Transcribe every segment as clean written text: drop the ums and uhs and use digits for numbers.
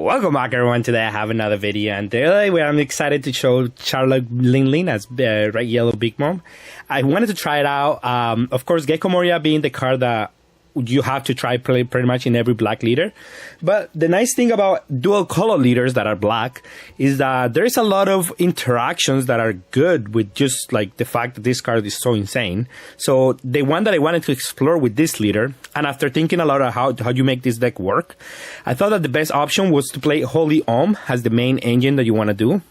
Welcome back, everyone. Today I have another video, and today I'm excited to show Charlotte Lin as Red Yellow Big Mom. I wanted to try it out. Of course, Gecko Moria being the card that you have to try play pretty much in every black leader. But the nice thing about dual color leaders that are black is that there's a lot of interactions that are good with just like the fact that this card is so insane. So the one that I wanted to explore with this leader, and after thinking a lot of how you make this deck work, I thought that the best option was to play Holy Om as the main engine that you want to do.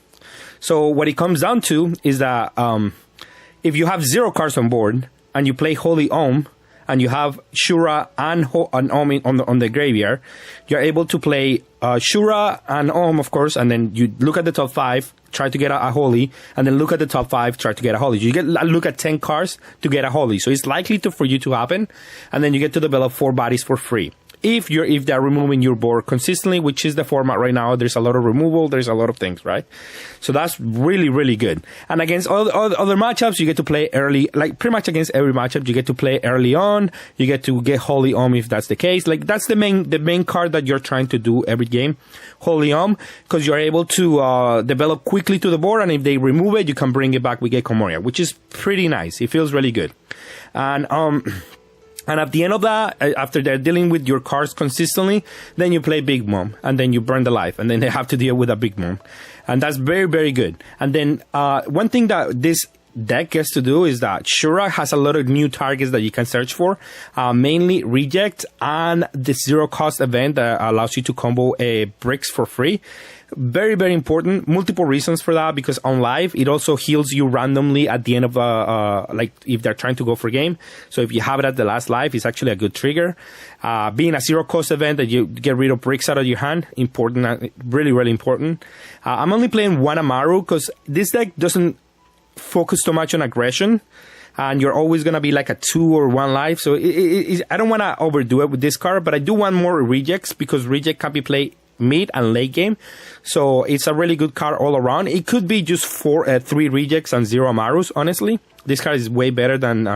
So what it comes down to is that if you have 0 cards on board and you play Holy Om, and you have Shura and Om on the graveyard, you're able to play Shura and Om, of course, and then you look at the top 5, try to get a Holy, and then look at the top 5, try to get a Holy. You look at 10 cards to get a Holy, so it's likely for you to happen, and then you get to develop 4 bodies for free. If they're removing your board consistently, which is the format right now, there's a lot of removal, there's a lot of things, right? So that's really, really good. And against all other matchups, you get to play early, like pretty much against every matchup, you get to play early on, you get to get Holy Om if that's the case. Like that's the main card that you're trying to do every game, Holy Om, because you're able to develop quickly to the board, and if they remove it, you can bring it back with Gecko Moria, which is pretty nice. It feels really good. And at the end of that, after they're dealing with your cards consistently, then you play Big Mom, and then you burn the life, and then they have to deal with a Big Mom. And that's very, very good. And then one thing that this deck gets to do is that Shura has a lot of new targets that you can search for, mainly Reject and the 0 cost event that allows you to combo bricks for free. Very, very important. Multiple reasons for that, because on live, it also heals you randomly at the end of, like, if they're trying to go for game. So if you have it at the last life, it's actually a good trigger. Being a 0 cost event that you get rid of bricks out of your hand, important, really, really important. I'm only playing 1 Amaru because this deck doesn't focus too much on aggression, and you're always going to be like a 2 or 1 life. So I don't want to overdo it with this card, but I do want more rejects, because reject can be played mid and late game. So it's a really good card all around. It could be just 3 rejects and 0 Amarus, honestly. This card is way better than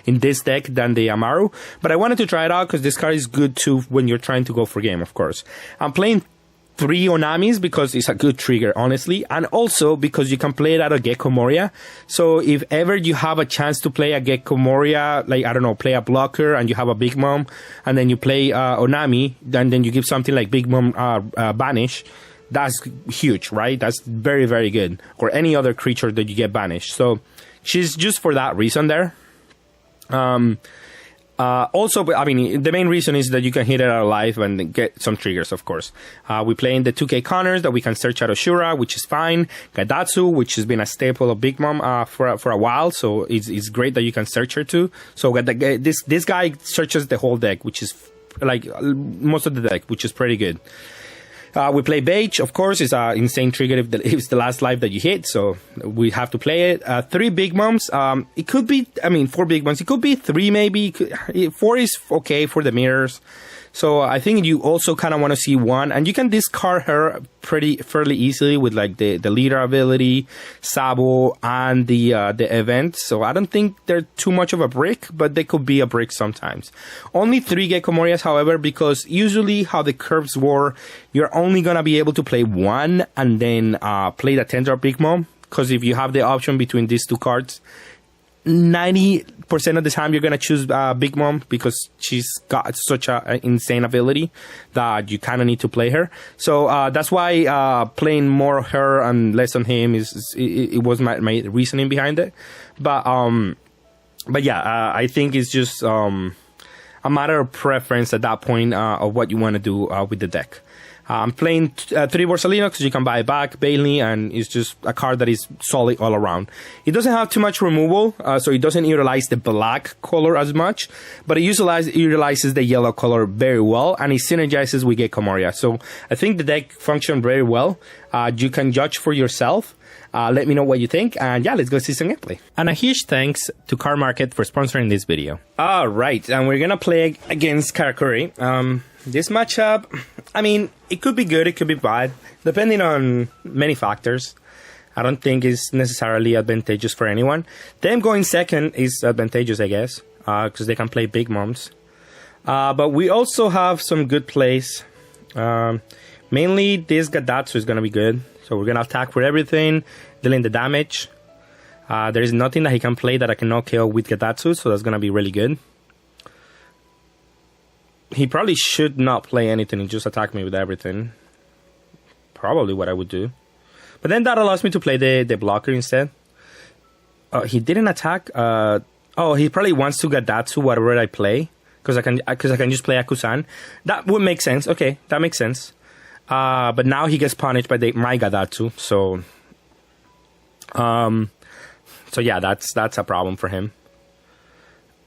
in this deck than the Amaru, but I wanted to try it out because this card is good too when you're trying to go for game, of course. I'm playing 3 Onamis because it's a good trigger, honestly, and also because you can play it out of Gecko Moria. So if ever you have a chance to play a Gecko Moria, like, I don't know, play a blocker and you have a Big Mom, and then you play Onami, and then you give something like Big Mom Banish, that's huge, right? That's very, very good. Or any other creature that you get banished. So she's just for that reason there. Also, I mean, the main reason is that you can hit it out of life and get some triggers, of course. We play in the 2K counters that we can search out of Shura, which is fine. Gadatsu, which has been a staple of Big Mom for a while, so it's great that you can search her too. So this guy searches the whole deck, which is like most of the deck, which is pretty good. We play Beige, of course. It's an insane trigger if it's the last life that you hit, so we have to play it. 3 Big Moms. It could be, 4 Big Moms. It could be 3 maybe. 4 is okay for the mirrors. So I think you also kind of want to see 1, and you can discard her fairly easily with like the leader ability, Sabo, and the event. So I don't think they're too much of a brick, but they could be a brick sometimes. Only 3 Gecko Morias, however, because usually how the curves work, you're only gonna be able to play 1 and then play the 10-drop Big Mom. Because if you have the option between these 2 cards, 90% of the time you're gonna choose Big Mom, because she's got such an insane ability that you kind of need to play her. So that's why playing more her and less on him it was my reasoning behind it. But yeah, I think it's just a matter of preference at that point of what you want to do with the deck. I'm playing 3 Borsalino because you can buy it back, Bailey, and it's just a card that is solid all around. It doesn't have too much removal, so it doesn't utilize the black color as much, but it utilizes the yellow color very well, and it synergizes with Gecko Moria. So I think the deck functions very well. You can judge for yourself. Let me know what you think, and yeah, let's go see some gameplay. And a huge thanks to Card Market for sponsoring this video. Alright, and we're gonna play against Karakuri. This matchup, it could be good, it could be bad, depending on many factors. I don't think it's necessarily advantageous for anyone. Them going second is advantageous, I guess, because they can play Big Moms. But we also have some good plays. Mainly, this Gadatsu is going to be good. So we're going to attack for everything, dealing the damage. There is nothing that he can play that I cannot kill with Gadatsu, so that's going to be really good. He probably should not play anything and just attack me with everything. Probably what I would do. But then that allows me to play the blocker instead. He didn't attack. He probably wants to Gadatsu whatever I play. Because I can just play Akusan. That would make sense. Okay, that makes sense. But now he gets punished by my Gadatsu. So yeah, that's a problem for him.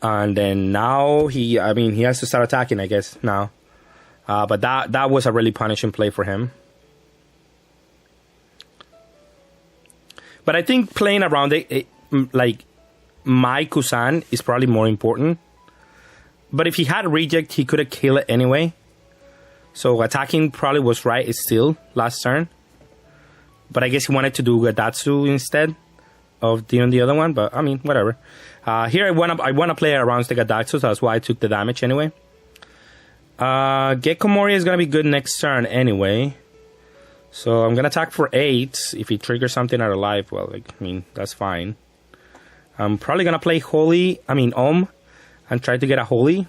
And then now he has to start attacking, I guess, now. But that was a really punishing play for him. But I think playing around like my Kusan is probably more important. But if he had a reject, he could have killed it anyway. So attacking probably was right still last turn. But I guess he wanted to do Gadatsu instead of doing the other one. But I mean, whatever. Here I wanna play around the Gadatsu, so that's why I took the damage anyway. Gecko Moria is gonna be good next turn anyway. So I'm gonna attack for 8. If he triggers something out of life, well, that's fine. I'm probably gonna play Om. And try to get a Holy.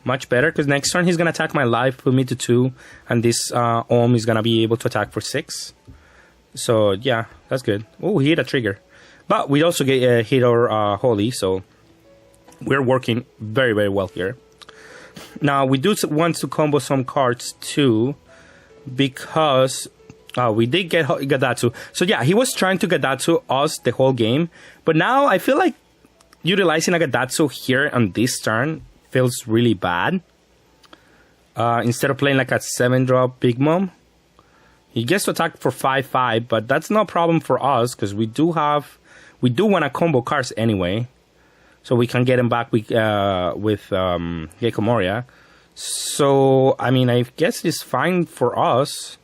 Much better, because next turn he's going to attack my life, put me to 2. And this Om is going to be able to attack for 6. So, yeah, that's good. Oh, he hit a trigger. But we also hit our Holy, so we're working very, very well here. Now, we do want to combo some cards, too, because we did get Gadatsu. So, yeah, he was trying to Gadatsu us the whole game. But now I feel like utilizing a Gadatsu here on this turn feels really bad. Instead of playing like a 7-drop Big Mom, he gets to attack for 5/5, but that's no problem for us because we do want to combo cards anyway, so we can get him back with Gecko Moria. So I guess it's fine for us.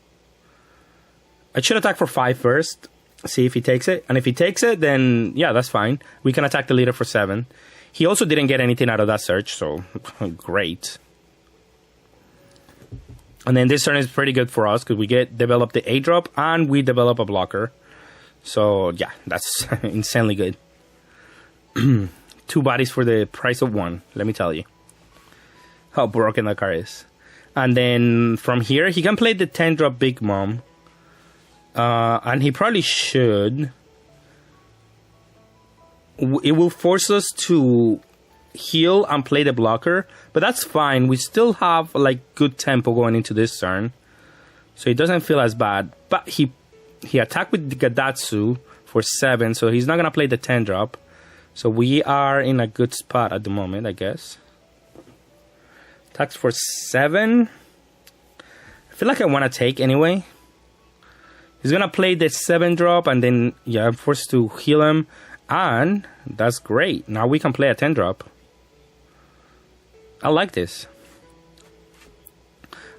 I should attack for 5 first. See if he takes it. And if he takes it, then yeah, that's fine. We can attack the leader for 7. He also didn't get anything out of that search, so great. And then this turn is pretty good for us because we develop the 8-drop and we develop a blocker. So yeah, that's insanely good. 2 bodies for the price of 1, let me tell you. How broken that card is. And then from here, he can play the 10-drop Big Mom. And he probably should. It will force us to heal and play the blocker, but that's fine. We still have like good tempo going into this turn, so it doesn't feel as bad. But he attacked with the Gadatsu for 7, so he's not gonna play the 10-drop. So we are in a good spot at the moment, I guess. Attacks for 7. I feel like I want to take anyway. He's going to play the 7-drop, and then, yeah, I'm forced to heal him. And that's great. Now we can play a 10-drop. I like this.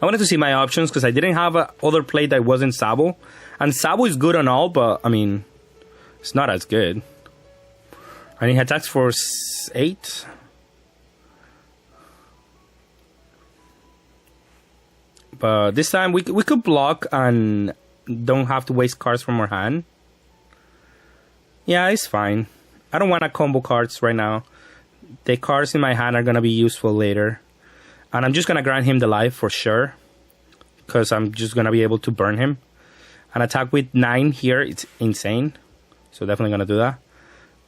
I wanted to see my options, because I didn't have other play that wasn't Sabo. And Sabo is good and all, but, it's not as good. And he attacks for 8. But this time, we could block and don't have to waste cards from our hand. Yeah, it's fine. I don't want to combo cards right now. The cards in my hand are going to be useful later. And I'm just going to grant him the life for sure. Because I'm just going to be able to burn him. And attack with 9 here, it's insane. So definitely going to do that.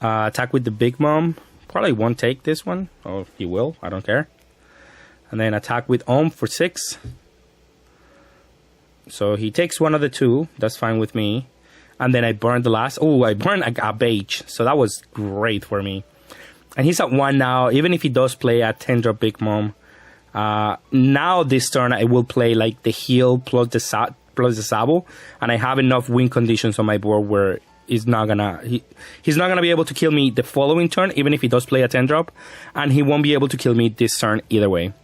Attack with the Big Mom. Probably won't take this one. Oh, he will. I don't care. And then attack with Om for 6. So he takes one of the 2. That's fine with me. And then I burned the last. Oh, I burned a beige. So that was great for me. And he's at 1 now. Even if he does play a 10-drop Big Mom. Now this turn I will play like the heal plus the Sabo. And I have enough win conditions on my board where he's not gonna be able to kill me the following turn. Even if he does play a 10-drop. And he won't be able to kill me this turn either way.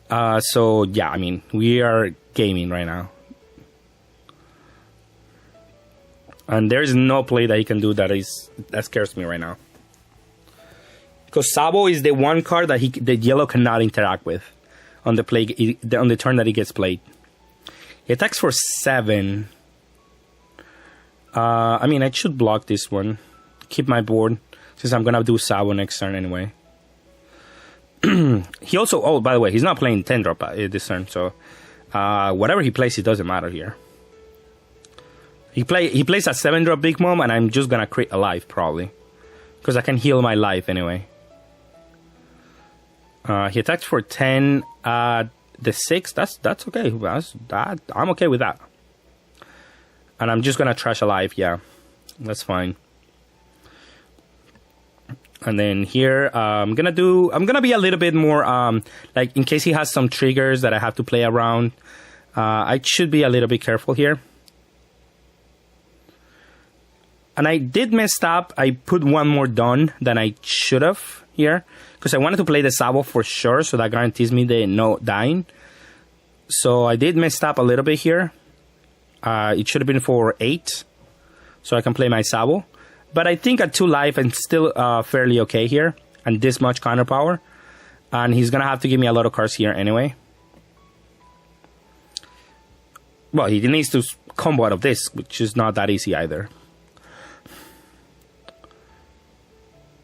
So yeah, we are gaming right now. And there is no play that he can do that scares me right now. Because Sabo is the one card that the yellow cannot interact with on the turn that he gets played. He attacks for 7. I mean, I should block this one. Keep my board, since I'm gonna do Sabo next turn anyway. He also, oh, by the way, he's not playing 10 drop this turn, so whatever he plays, it doesn't matter here. He plays a 7 drop Big Mom, and I'm just gonna crit a life probably, because I can heal my life anyway. He attacks for 10. The 6, that's okay. I'm okay with that. And I'm just gonna trash a life. Yeah, that's fine. And then here, I'm gonna be a little bit more, like, in case he has some triggers that I have to play around. I should be a little bit careful here. And I did mess up. I put one more done than I should have here, because I wanted to play the Sabo for sure, so that guarantees me the no dying. So I did mess up a little bit here. It should have been for 8, so I can play my Sabo. But I think at 2 life, I'm still fairly okay here, and this much counter power. And he's gonna have to give me a lot of cards here anyway. Well, he needs to combo out of this, which is not that easy either.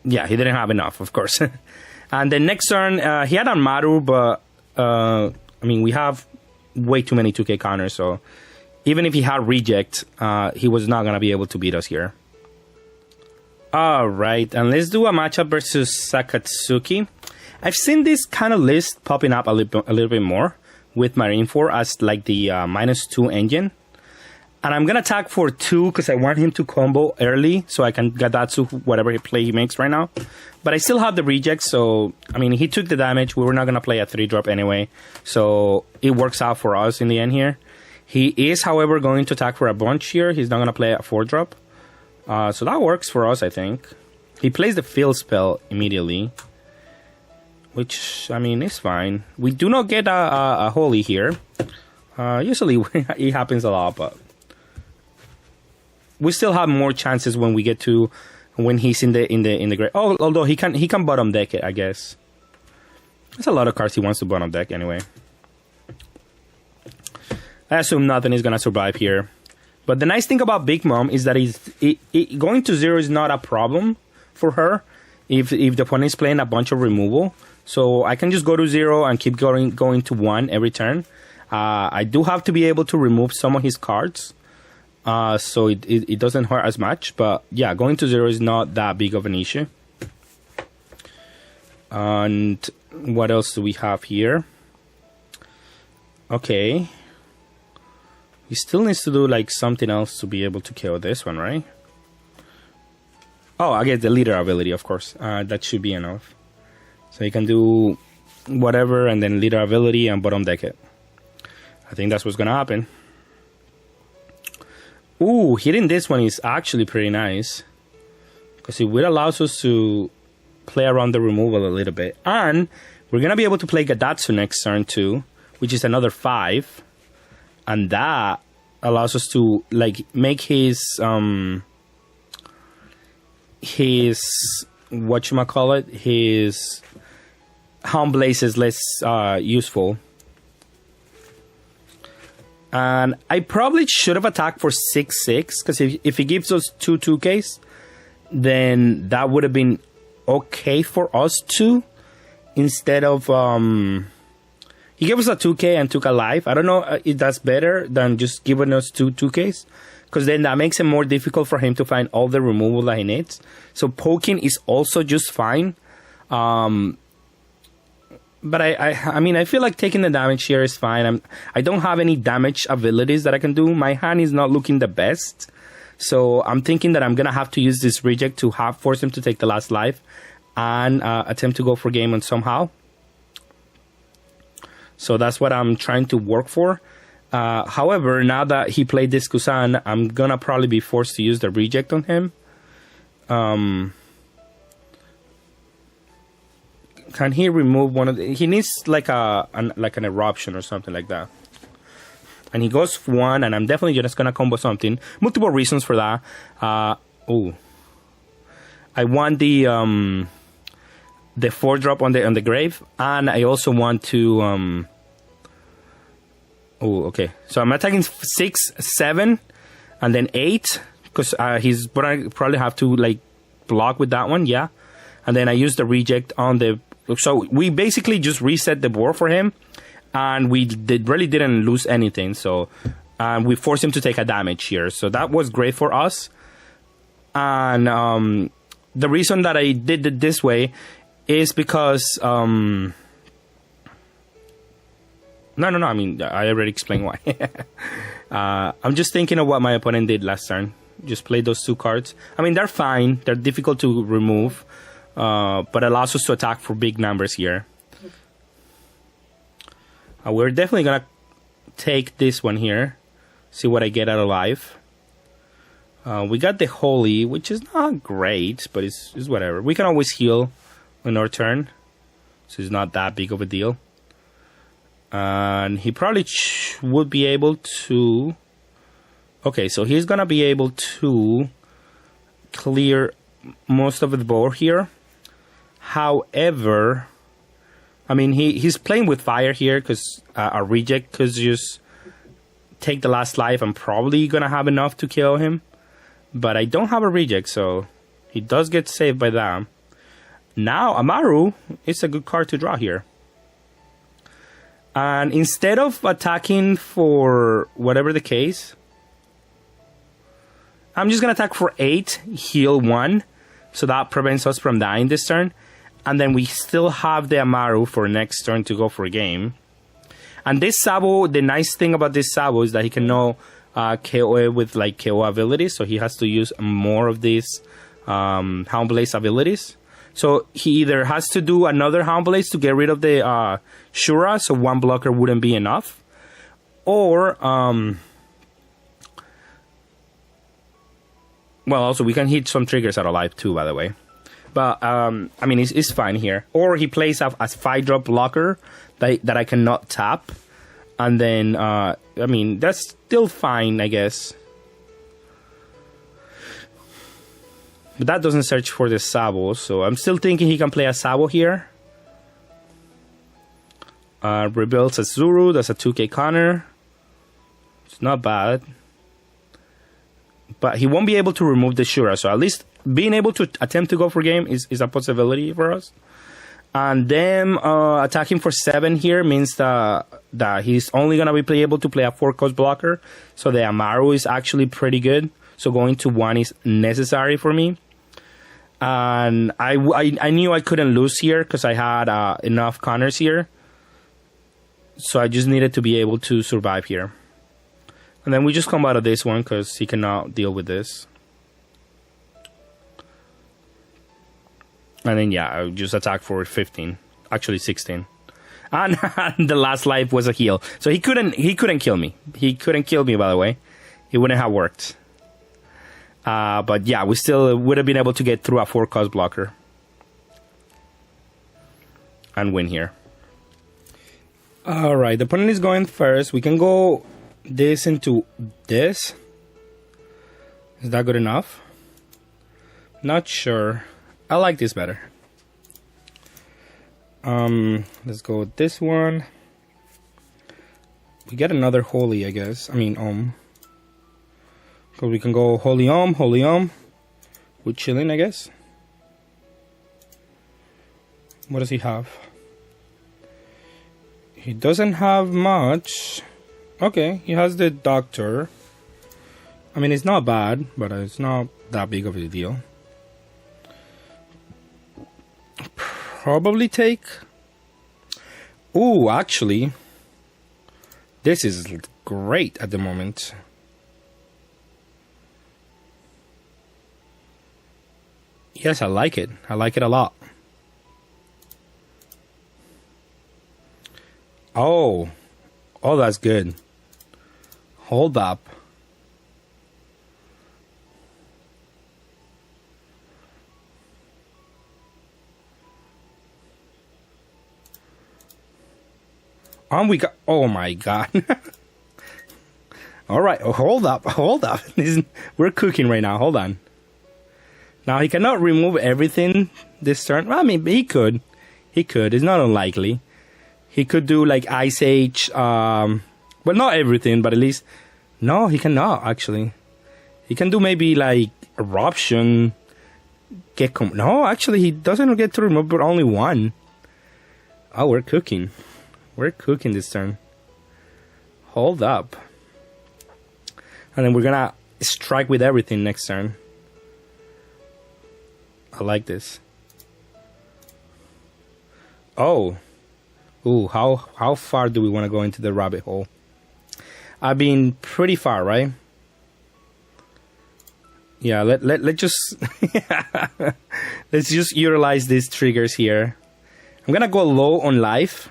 Yeah, he didn't have enough, of course. And the next turn, he had Maru, but I mean, we have way too many 2k counters, so even if he had reject, he was not gonna be able to beat us here. Alright, and let's do a matchup versus Sakatsuki. I've seen this kind of list popping up a little bit more with Marineford as like the -2 engine. And I'm gonna attack for 2 because I want him to combo early so I can Gadatsu whatever play he makes right now. But I still have the reject, so I mean, he took the damage. We were not gonna play a 3 drop anyway, so it works out for us in the end here. He is, however, going to attack for a bunch here. He's not gonna play a 4 drop, so that works for us, I think. He plays the field spell immediately, which I mean is fine. We do not get a holy here. Usually it happens a lot, but we still have more chances when we get to when he's in the grave. Oh, although he can bottom deck it, I guess. There's a lot of cards he wants to bottom deck anyway. I assume nothing is gonna survive here. But the nice thing about Big Mom is that going to 0 is not a problem for her if the opponent is playing a bunch of removal. So I can just go to 0 and keep going to 1 every turn. I do have to be able to remove some of his cards. So it doesn't hurt as much, but yeah, going to 0 is not that big of an issue. And what else do we have here? Okay, he still needs to do like something else to be able to kill this one, right? Oh, I get the leader ability, of course. That should be enough. So he can do whatever and then leader ability and bottom deck it. I think that's what's gonna happen. Ooh, hitting this one is actually pretty nice, because it will allow us to play around the removal a little bit. And we're going to be able to play Gadatsu next turn too, which is another 5. And that allows us to like make his whatchamacallit, his Hound Blazes less useful. And I probably should have attacked for 6/6, because if he gives us 2 2Ks, then that would have been okay for us too. Instead of he gave us a 2K and took a life. I don't know if that's better than just giving us 2 2Ks, because then that makes it more difficult for him to find all the removal that he needs. So poking is also just fine. But I mean, I feel like taking the damage here is fine. I don't have any damage abilities that I can do. My hand is not looking the best. So I'm thinking that I'm going to have to use this reject to force him to take the last life and attempt to go for game on somehow. So that's what I'm trying to work for. However, now that he played this Kusan, I'm going to probably be forced to use the reject on him. Can he remove one of the... He needs like an eruption or something like that. And he goes 1, and I'm definitely just going to combo something. Multiple reasons for that. Oh. I want the 4 drop on the grave, and I also want to... Oh, okay. So I'm attacking 6, 7, and then 8, because he's probably have to like block with that one, yeah. And then I use the reject on the. So we basically just reset the board for him, and we really didn't lose anything. So we forced him to take a damage here. So that was great for us. And the reason that I did it this way is because no. I mean, I already explained why. I'm just thinking of what my opponent did last turn. Just play those 2 cards. I mean, they're fine. They're difficult to remove, but allows us to attack for big numbers here. We're definitely gonna take this one here. See what I get out of life. We got the Holy, which is not great, but it's whatever. We can always heal on our turn, so it's not that big of a deal. And he probably would be able to. Okay, so he's gonna be able to clear most of the board here. However, I mean he's playing with fire here because a reject could just take the last life. I'm probably gonna have enough to kill him, but I don't have a reject, so he does get saved by that. Now Amaru is a good card to draw here. And instead of attacking for whatever the case, I'm just going to attack for 8, heal 1. So that prevents us from dying this turn. And then we still have the Amaru for next turn to go for a game. And this Sabo, the nice thing about this Sabo is that he can know KO with like KO abilities. So he has to use more of these Hound Blaze abilities. So he either has to do another Hound Blaze to get rid of the Shura, so 1 blocker wouldn't be enough. Or, well, also we can hit some triggers out of life too, by the way. But, I mean, it's fine here. Or he plays a 5-drop blocker that I cannot tap. And then, I mean, that's still fine, I guess. But that doesn't search for the Sabo, so I'm still thinking he can play a Sabo here. Rebuilds a Zuru, that's a 2k counter. It's not bad. But he won't be able to remove the Shura, so at least being able to attempt to go for game is a possibility for us. And then attacking for 7 here means that he's only going to be able to play a 4-cost blocker. So the Amaru is actually pretty good. So going to 1 is necessary for me. And I knew I couldn't lose here because I had enough counters here. So I just needed to be able to survive here. And then we just come out of this one because he cannot deal with this. And then yeah, I just attack for 15. Actually 16. And the last life was a heal. So he couldn't kill me. He couldn't kill me, by the way. It wouldn't have worked. But yeah, we still would have been able to get through a 4-cost blocker. And win here. Alright, the opponent is going first. We can go this into this. Is that good enough? Not sure. I like this better. Let's go with this one. We get another Holy, I guess. I mean, because we can go Holy with Chilling, I guess. What does he have? He doesn't have much. Okay, he has the Doctor. I mean, it's not bad, but it's not that big of a deal. Probably take. Ooh, actually, this is great at the moment. Yes, I like it. I like it a lot. Oh, that's good. Hold up. We got. Oh my god. All right, hold up. We're cooking right now. Hold on. Now he cannot remove everything this turn. Well, I mean, he could. It's not unlikely. He could do like Ice Age, Well, not everything, but at least... No, he cannot, actually. He can do maybe, like, Eruption, Gecko... No, actually, he doesn't get to remove but only one. Oh, we're cooking. We're cooking this turn. Hold up. And then we're gonna strike with everything next turn. I like this. Oh. Ooh, how far do we want to go into the rabbit hole? I've been pretty far, right? Yeah, let's just let's just utilize these triggers here. I'm gonna go low on life.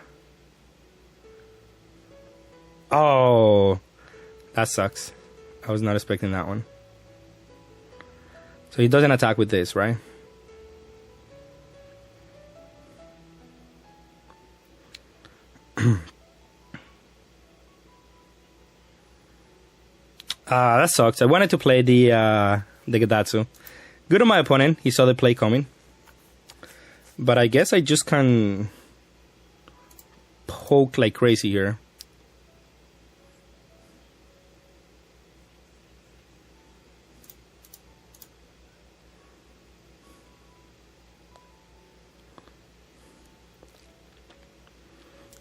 Oh, that sucks. I was not expecting that one. So he doesn't attack with this, right? That sucks. I wanted to play the Gadatsu. Good on my opponent. He saw the play coming. But I guess I just can poke like crazy here.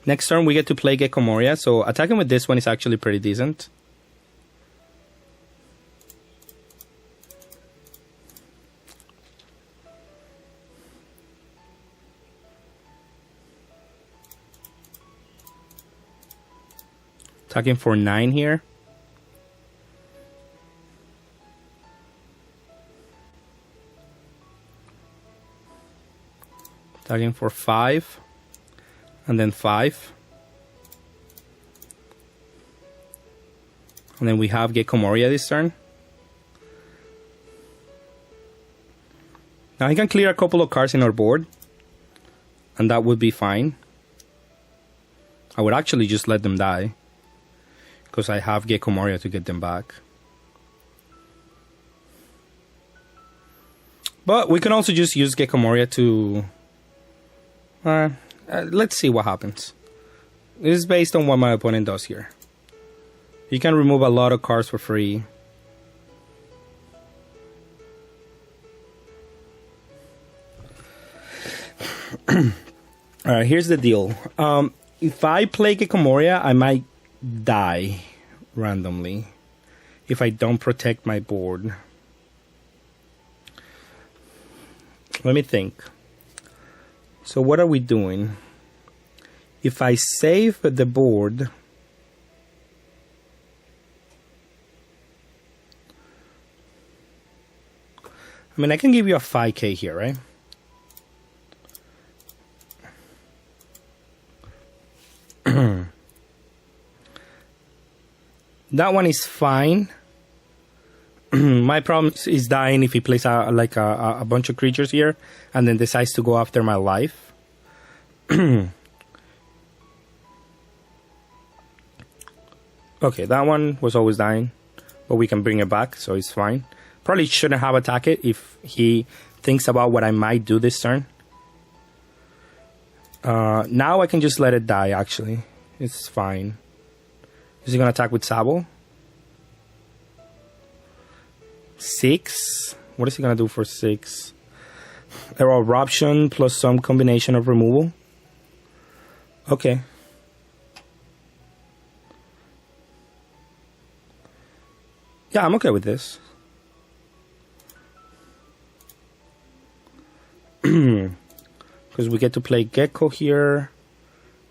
Next turn we get to play Gecko Moria, so attacking with this one is actually pretty decent. Attacking for 9 here. Attacking for 5. And then 5. And then we have Gecko Moria this turn. Now he can clear a couple of cards in our board. And that would be fine. I would actually just let them die. Because I have Gecko Moria to get them back. But we can also just use Gecko Moria to... let's see what happens. This is based on what my opponent does here. You can remove a lot of cards for free. Alright, here's the deal. If I play Gecko Moria, I might die randomly if I don't protect my board. Let me think. So what are we doing? If I save the board, I mean, I can give you a 5k here, right? That one is fine. My problem is dying if he plays a bunch of creatures here and then decides to go after my life. Okay, that one was always dying, but we can bring it back, so it's fine. Probably shouldn't have attacked it if he thinks about what I might do this turn. Now I can just let it die, actually. It's fine. Is he going to attack with Sabo? 6. What is he going to do for 6? Eruption plus some combination of removal. Okay. Yeah, I'm okay with this. Because we get to play Gecko here.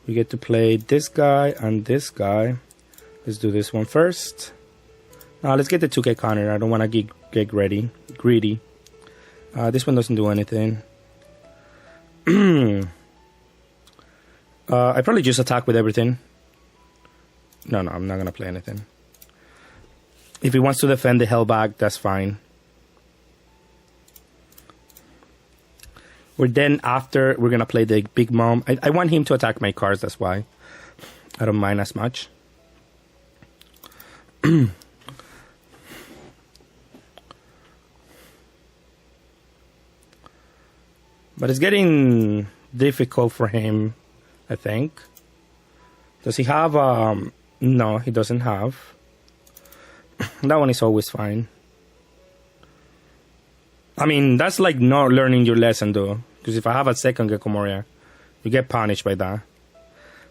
We get to play this guy and this guy. Let's do this one first. Now let's get the 2k counter. I don't want to get greedy. This one doesn't do anything. I probably just attack with everything. No, I'm not going to play anything. If he wants to defend the hell back, that's fine. We're going to play the Big Mom. I want him to attack my cards, that's why. I don't mind as much. But it's getting difficult for him, I think. Does he have No, he doesn't have. That one is always fine. I mean, that's like not learning your lesson, though. Because if I have a second Gecko Moria, you get punished by that.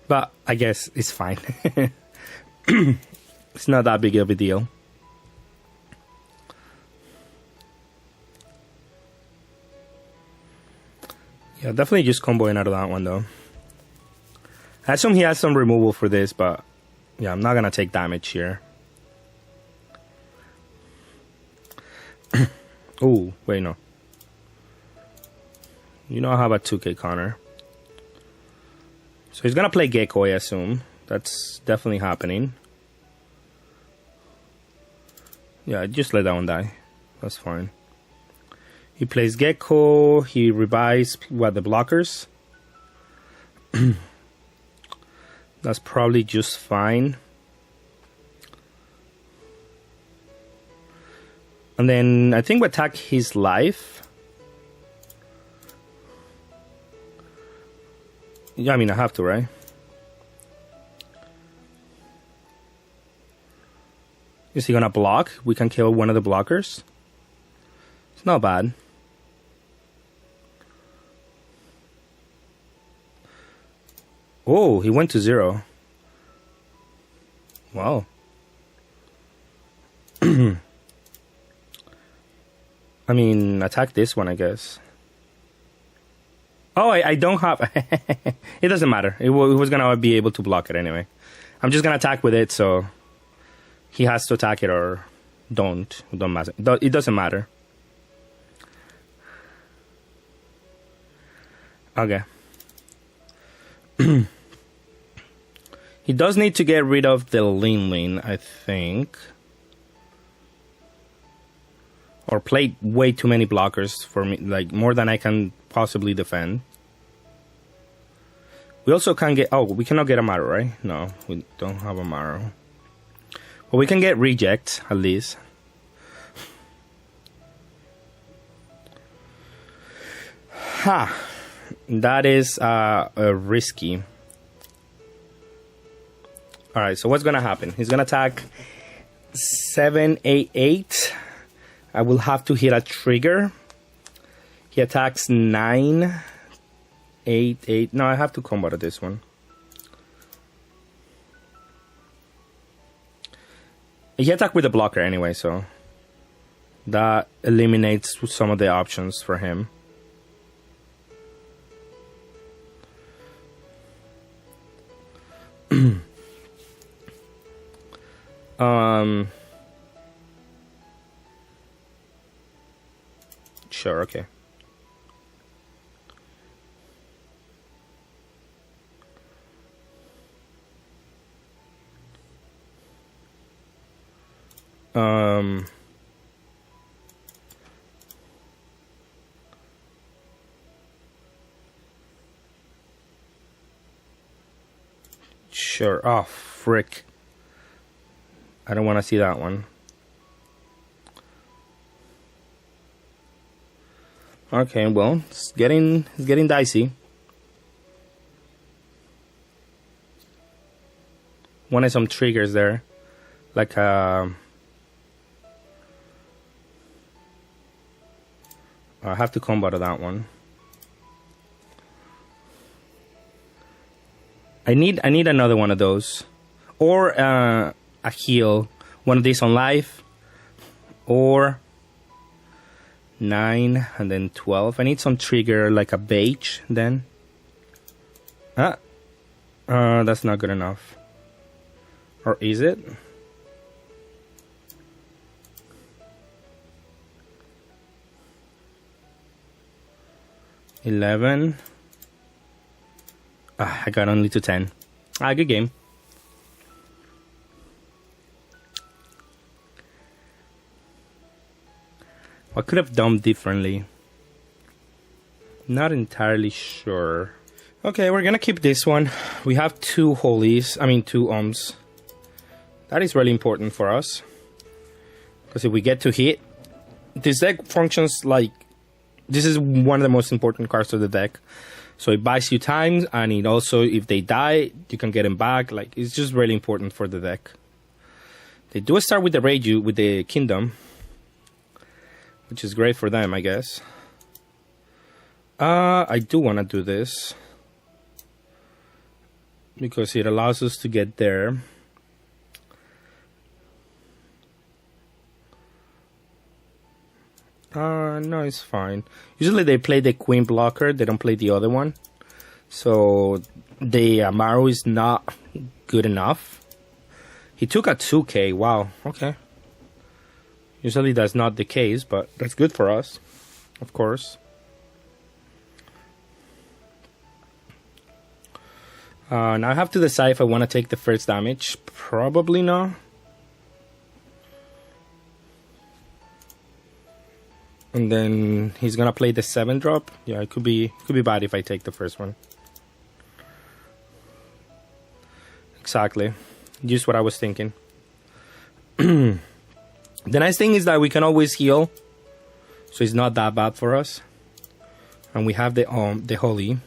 But I guess it's fine. It's not that big of a deal. Yeah, definitely just comboing out of that one, though. I assume he has some removal for this, but yeah, I'm not going to take damage here. Oh, wait, no. You know I have a 2k counter. So he's going to play Gecko, I assume. That's definitely happening. Yeah, just let that one die. That's fine. He plays Gecko. He revives, what, the blockers? That's probably just fine. And then I think we attack his life. Yeah, I mean, I have to, right? Is he gonna block? We can kill one of the blockers. It's not bad. Oh, he went to 0. Wow. I mean, attack this one, I guess. Oh, I don't have... It doesn't matter. It was going to be able to block it anyway. I'm just going to attack with it, so... He has to attack it or don't. Don't matter. It doesn't matter. Okay. He does need to get rid of the Lin, I think. Or play way too many blockers for me, like more than I can possibly defend. We also can't get... Oh, we cannot get a Maru, right? No, we don't have a Maru. But we can get reject, at least. Ha! That is risky. Alright, so what's gonna happen? He's gonna attack 788. I will have to hit a trigger. He attacks 988. No, I have to combo to this one. He attacked with a blocker anyway, so that eliminates some of the options for him. Sure, okay. Sure. Oh, frick. I don't want to see that one. Okay, well, it's getting dicey. Wanted some triggers there, like I have to combo to that one. I need another one of those, or a heal. One of these on life, or 9 and then 12. I need some trigger like a beige then. That's not good enough. Or is it? $11. I got only to 10. Good game. I could have done differently. Not entirely sure. Okay, we're gonna keep this one. We have 2 holies. I mean 2 ohms. That is really important for us. Because if we get to hit, this deck functions like... This is one of the most important cards of the deck. So it buys you time, and it also, if they die, you can get them back. Like, it's just really important for the deck. They do start with the Reiju, with the Kingdom, which is great for them, I guess. I do want to do this because it allows us to get there. No, it's fine. Usually they play the Queen blocker, they don't play the other one. So the Amaru is not good enough. He took a 2k, wow, okay. Usually that's not the case, but that's good for us, of course. Now I have to decide if I want to take the first damage. Probably not. And then he's gonna play the 7-drop. Yeah, it could be bad if I take the first one. Exactly. Just what I was thinking. The nice thing is that we can always heal, so it's not that bad for us. And we have the Holy.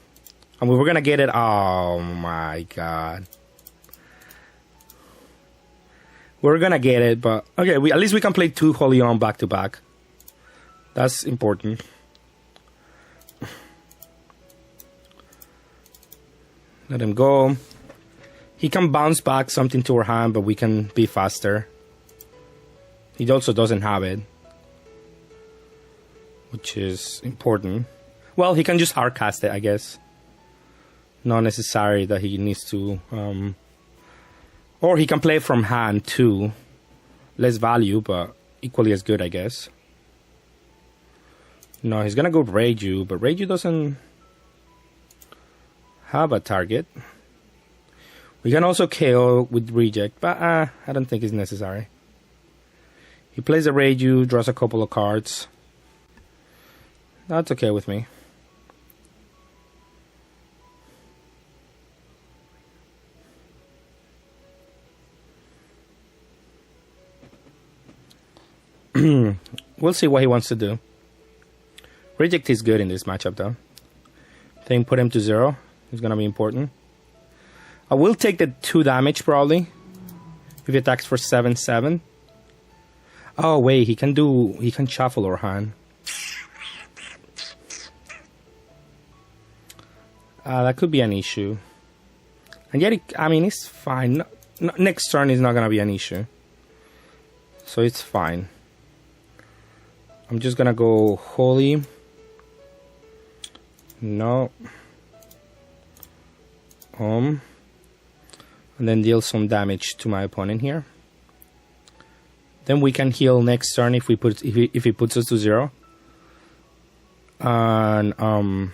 And we were gonna get it. Oh my god. We're gonna get it, but okay, at least we can play 2 Holy on back to back. That's important. Let him go. He can bounce back something to our hand, but we can be faster. He also doesn't have it, which is important. Well, he can just hardcast it, I guess. Not necessary that he needs to... or he can play from hand too. Less value, but equally as good, I guess. No, he's gonna go Reiju, but Reiju doesn't have a target. We can also KO with Reject, but I don't think it's necessary. He plays a Reiju, draws a couple of cards. That's okay with me. We'll see what he wants to do. Reject is good in this matchup though. I think put him to 0 is gonna be important. I will take the 2 damage probably if he attacks for 7/7. Oh wait, he can shuffle our hand. That could be an issue. And yet, I mean, it's fine. Next turn is not gonna be an issue, so it's fine. I'm just gonna go Holy. No. And then deal some damage to my opponent here. Then we can heal next turn if he puts us to 0. And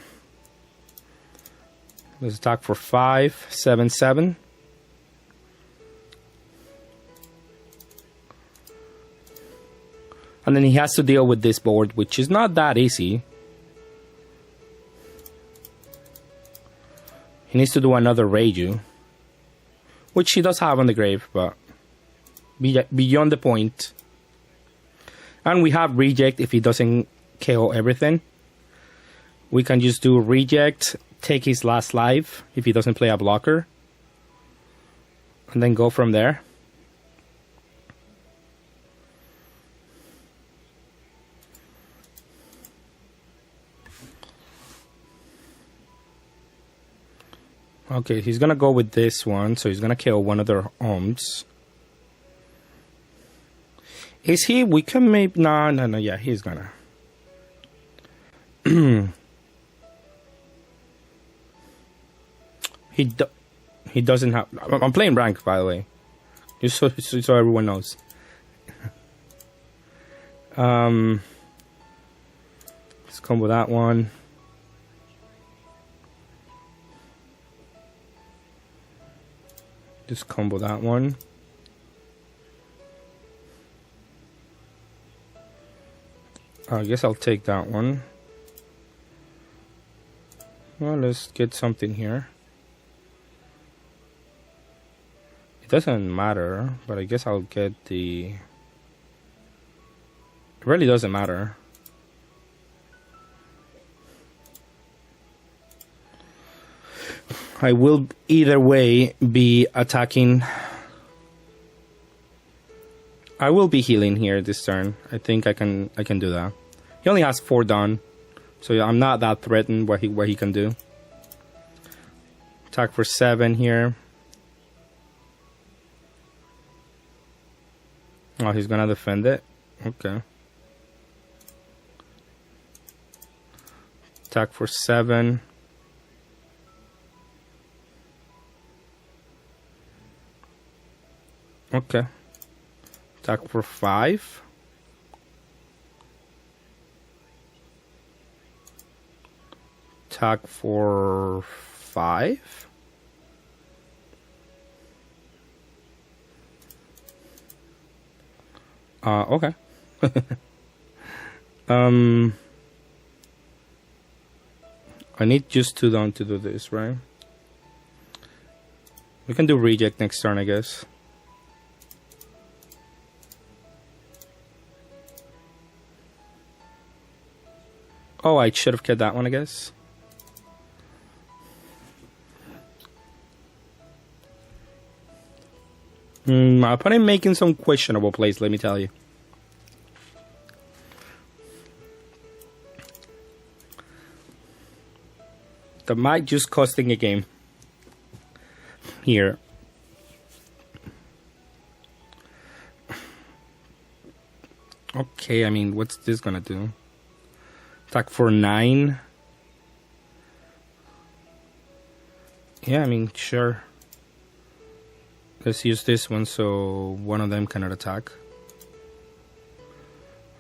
let's attack for 5/7/7. And then he has to deal with this board, which is not that easy. He needs to do another Reiju, which he does have on the grave, but beyond the point. And we have Reject if he doesn't KO everything. We can just do Reject, take his last life if he doesn't play a blocker, and then go from there. Okay, he's gonna go with this one, so he's gonna kill one of their arms. Is he? We can maybe... No, yeah, he's gonna... He doesn't have... I'm playing rank, by the way. Just so everyone knows. Let's combo that one. Just combo that one. I guess I'll take that one. Well, let's get something here. It doesn't matter, but I guess I'll get the... It really doesn't matter. I will either way be attacking. I will be healing here this turn. I think I can do that. He only has 4 done, so yeah, I'm not that threatened what he can do. Attack for 7 here. Oh, he's gonna defend it. Okay. Attack for 7. Okay. Attack for 5. Attack for 5. Okay. I need just 2 down to do this, right? We can do reject next turn, I guess. Oh, I should have kept that one, I guess. My opponent making some questionable plays, let me tell you. That might just costing a game here. Okay, I mean, what's this gonna do? Attack for 9. Yeah, I mean, sure. Let's use this one so one of them cannot attack.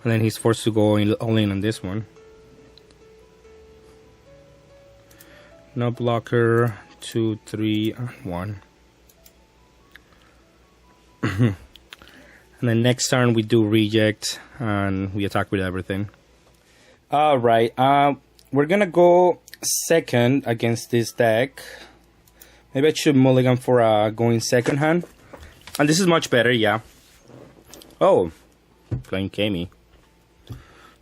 And then he's forced to go all in on this one. No blocker, 2, 3, and 1. And then next turn we do reject and we attack with everything. Alright, we're gonna go second against this deck. Maybe I should mulligan for going second hand. And this is much better, yeah. Oh, playing Kami.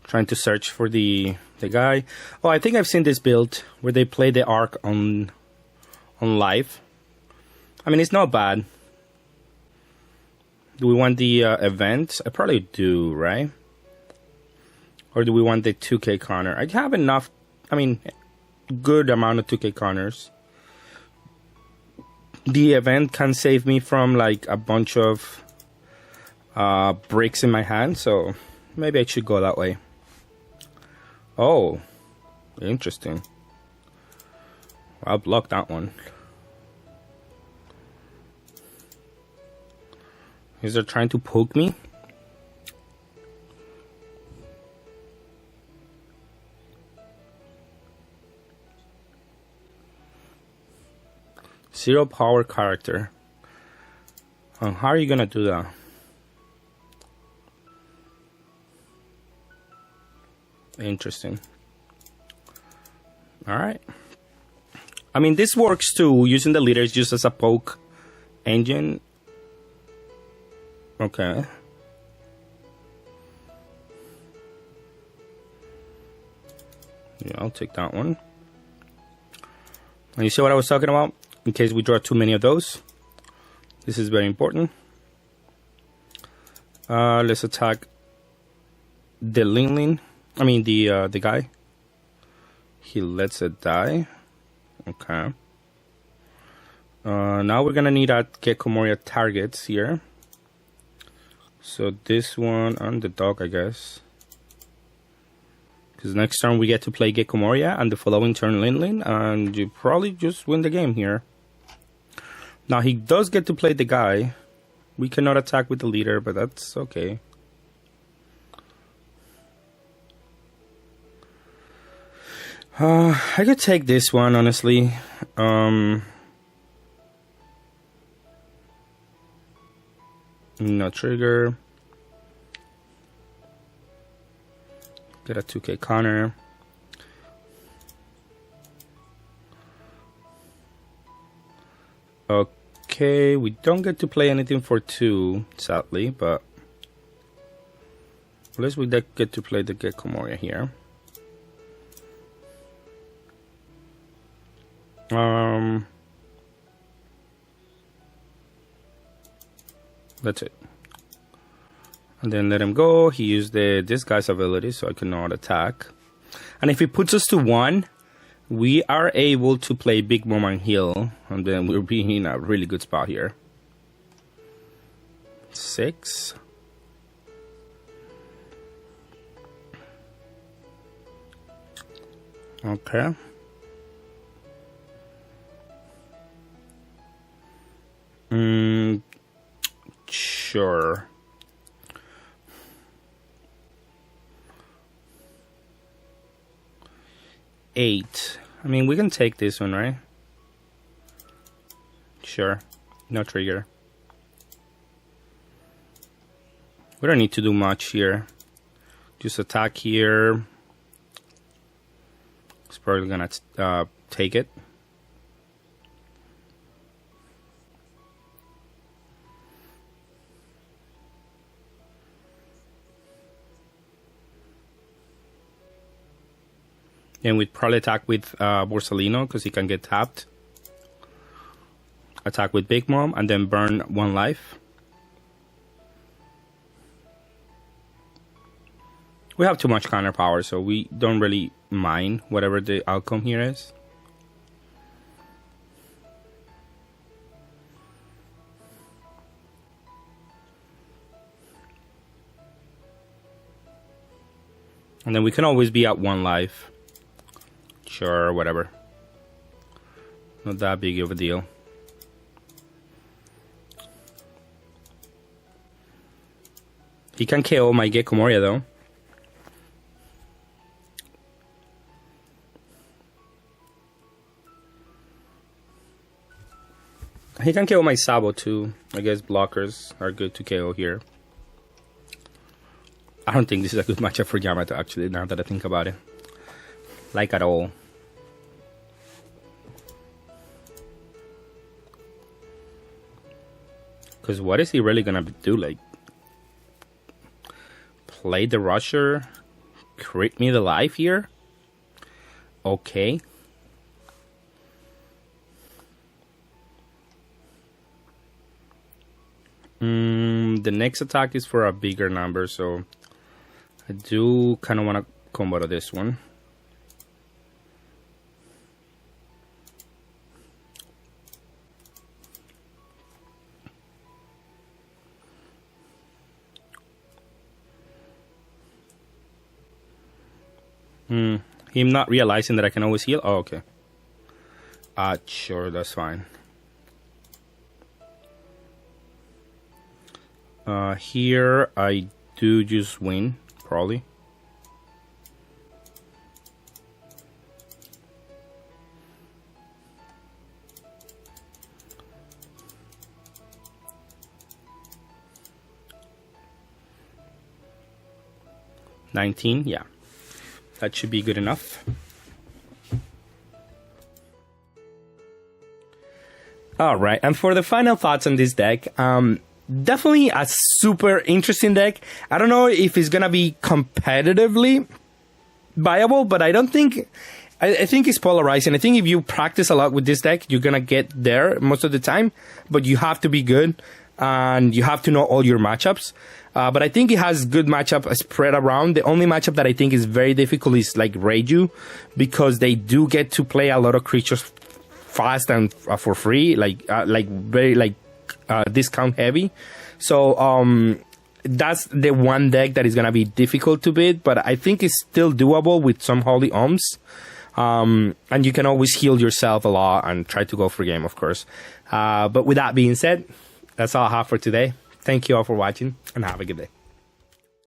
Trying to search for the guy. Oh, I think I've seen this build where they play the arc on live. I mean, it's not bad. Do we want the event? I probably do, right? Or do we want the 2k counter? I have enough, I mean, good amount of 2k counters. The event can save me from like a bunch of bricks in my hand, so maybe I should go that way. Oh, interesting. I'll block that one. Is they trying to poke me? Zero power character. How are you gonna do that? Interesting. Alright. I mean, this works too, using the leaders just as a poke engine. Okay. Yeah, I'll take that one. And you see what I was talking about? In case we draw too many of those. This is very important. Let's attack the Lingling. I mean the guy. He lets it die. Okay. Now we're gonna need our Gecko Moria targets here. So this one and the dog, I guess. Because next turn we get to play Gecko Moria and the following turn Lingling, and you probably just win the game here. Now he does get to play the guy. We cannot attack with the leader, but that's okay. I could take this one, honestly. No trigger. Get a 2k counter. Okay, we don't get to play anything for 2, sadly, but at least we get to play the Gecko Moria here. That's it. And then let him go. He used the disguise ability, so I cannot attack. And if he puts us to 1, we are able to play Big Mom and heal. And then we're being in a really good spot here. 6. Okay. Sure. Eight. I mean, we can take this one, right? Sure. No trigger. We don't need to do much here. Just attack here. It's probably gonna take it. And we'd probably attack with Borsalino because he can get tapped. Attack with Big Mom and then burn 1 life. We have too much counter power, so we don't really mind whatever the outcome here is. And then we can always be at 1 life. Sure, whatever. Not that big of a deal. He can KO my Gecko Moria though. He can KO my Sabo too. I guess blockers are good to KO here. I don't think this is a good matchup for Yamato actually, now that I think about it. Like at all. Because what is he really gonna do? Like, play the rusher, crit me the life here? Okay. The next attack is for a bigger number, so I do kind of want to combo to this one. Him not realizing that I can always heal. Oh, okay. Sure, that's fine. Here I do just win, probably. $19, yeah. That should be good enough. All right, and for the final thoughts on this deck, definitely a super interesting deck. I don't know if it's gonna be competitively viable, but I don't think. I think it's polarizing. I think if you practice a lot with this deck, you're gonna get there most of the time. But you have to be good, and you have to know all your matchups. But I think it has good matchup spread around. The only matchup that I think is very difficult is like Reiju, because they do get to play a lot of creatures fast and for free, like very discount heavy. So that's the one deck that is gonna be difficult to beat. But I think it's still doable with some Holy Ohms. And you can always heal yourself a lot and try to go for game, of course. But with that being said, that's all I have for today. Thank you all for watching, and have a good day.